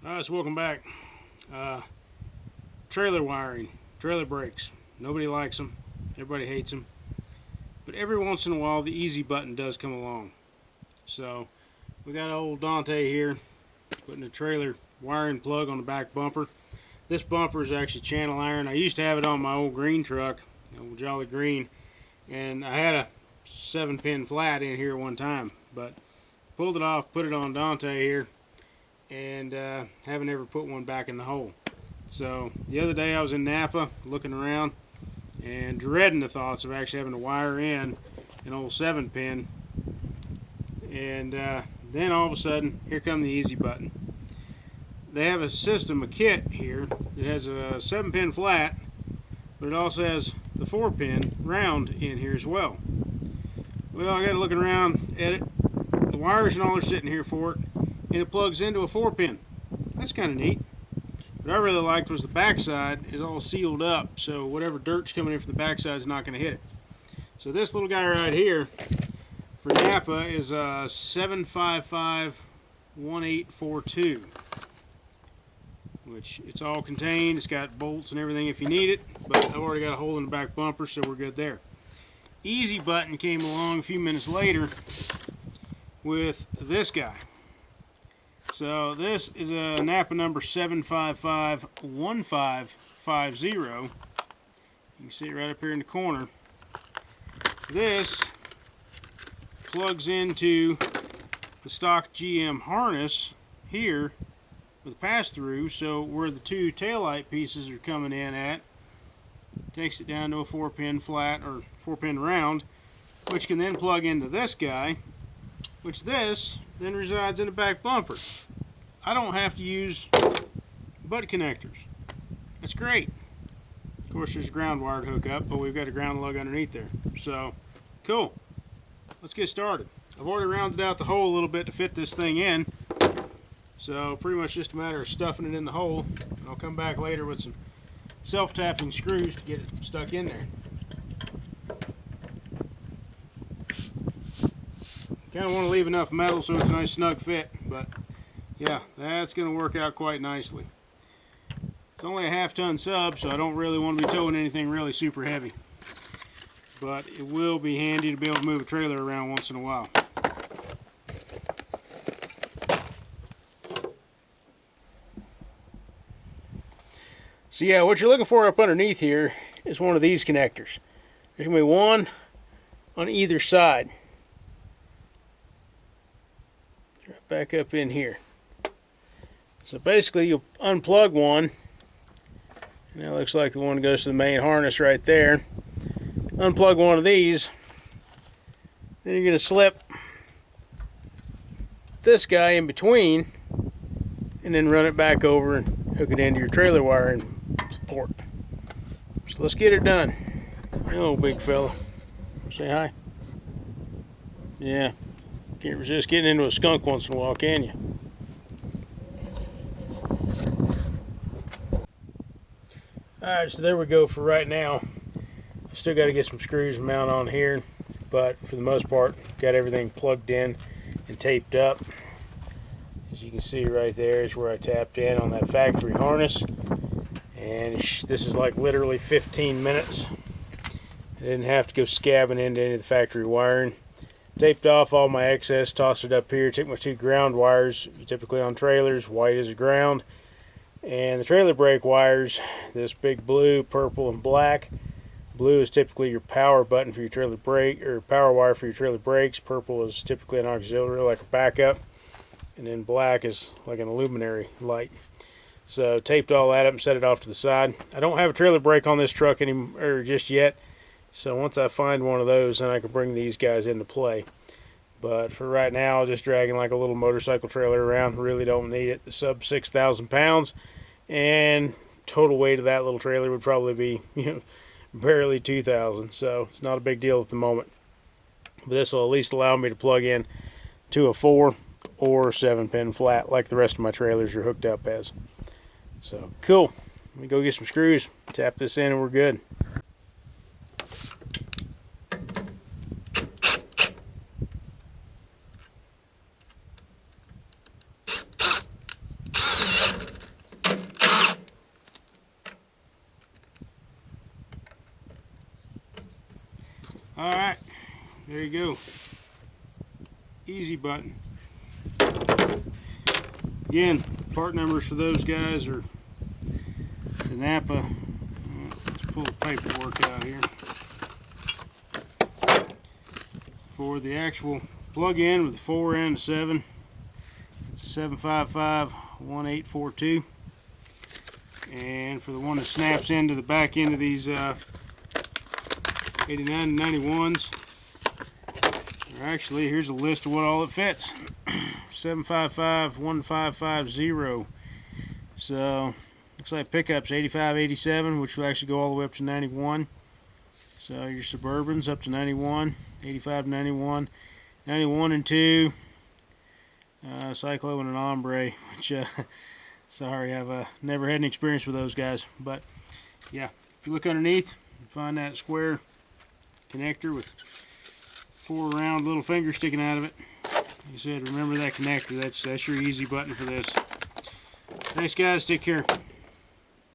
Alright, so welcome back. Trailer wiring, trailer brakes. Nobody likes them. Everybody hates them. But every once in a while, the easy button does come along. So we got old Dante here putting a trailer wiring plug on the back bumper. This bumper is actually channel iron. I used to have it on my old green truck, old Jolly Green, and I had a 7-pin flat in here one time, but pulled it off, put it on Dante here, and haven't ever put one back in the hole. So the other day I was in Napa looking around and dreading the thoughts of actually having to wire in an old 7-pin, and then all of a sudden here come the easy button. They have a system, a kit here that has a 7-pin flat, but it also has the 4-pin round in here as well. Well, I got looking around at it. The wires and all are sitting here for it, and it plugs into a 4-pin. That's kind of neat. What I really liked was the backside is all sealed up, so whatever dirt's coming in from the backside is not going to hit it. So this little guy right here for Napa is a 755-1842, which it's all contained. It's got bolts and everything if you need it, but I've already got a hole in the back bumper, so we're good there. Easy button came along a few minutes later with this guy. So this is a Napa number 755-1550. You can see it right up here in the corner. This plugs into the stock GM harness here with a pass-through, so where the two taillight pieces are coming in at, takes it down to a 4-pin flat or 4-pin round, which can then plug into this guy, which this then resides in the back bumper. I don't have to use butt connectors. That's great. Of course, there's a ground wire to hook up, but we've got a ground lug underneath there. So, cool. Let's get started. I've already rounded out the hole a little bit to fit this thing in. So, pretty much just a matter of stuffing it in the hole. And I'll come back later with some self-tapping screws to get it stuck in there. Kind of want to leave enough metal so it's a nice snug fit, but yeah, that's going to work out quite nicely. It's only a half-ton sub, so I don't really want to be towing anything really super heavy, but it will be handy to be able to move a trailer around once in a while. So yeah, what you're looking for up underneath here is one of these connectors. There's going to be one on either side. Right back up in here. So basically you'll unplug one, and that looks like the one that goes to the main harness right there. Unplug one of these, then you're going to slip this guy in between and then run it back over and hook it into your trailer wiring port. So let's get it done. Hello, big fella. Say hi. Yeah, can't resist getting into a skunk once in a while, can you? Alright, so there we go for right now. Still got to get some screws to mount on here, but for the most part, got everything plugged in and taped up. As you can see right there is where I tapped in on that factory harness, and this is like literally 15 minutes. I didn't have to go scabbing into any of the factory wiring. Taped off all my excess, tossed it up here, took my two ground wires, typically on trailers, white as a ground, and the trailer brake wires, this big blue, purple, and black. Blue is typically your power button for your trailer brake, or power wire for your trailer brakes. Purple is typically an auxiliary, like a backup, and then black is like an illuminary light. So taped all that up and set it off to the side. I don't have a trailer brake on this truck anymore just yet, so once I find one of those, then I can bring these guys into play. But for right now, I'm just dragging like a little motorcycle trailer around. Really don't need it. The sub 6,000 pounds, and total weight of that little trailer would probably be, barely 2,000. So it's not a big deal at the moment. But this will at least allow me to plug in to a 4 or 7-pin flat like the rest of my trailers are hooked up as. So cool. Let me go get some screws, tap this in, and we're good. Alright, there you go. Easy button. Again, part numbers for those guys are the Napa. Let's pull the paperwork out here. For the actual plug-in with the 4 and the 7, it's a 755-1842. And for the one that snaps into the back end of these 89 and 91s, actually, here's a list of what all it fits. 755-1550. So looks like pickup's 85, 87, which will actually go all the way up to 91. So your Suburbans up to 91, 85 to 91, 91 and 2, Cyclo and an Ombre, which sorry, I've never had any experience with those guys. But yeah, if you look underneath, you find that square connector with 4 round little fingers sticking out of it. Like I said, remember that connector. That's your easy button for this. Thanks guys, take care.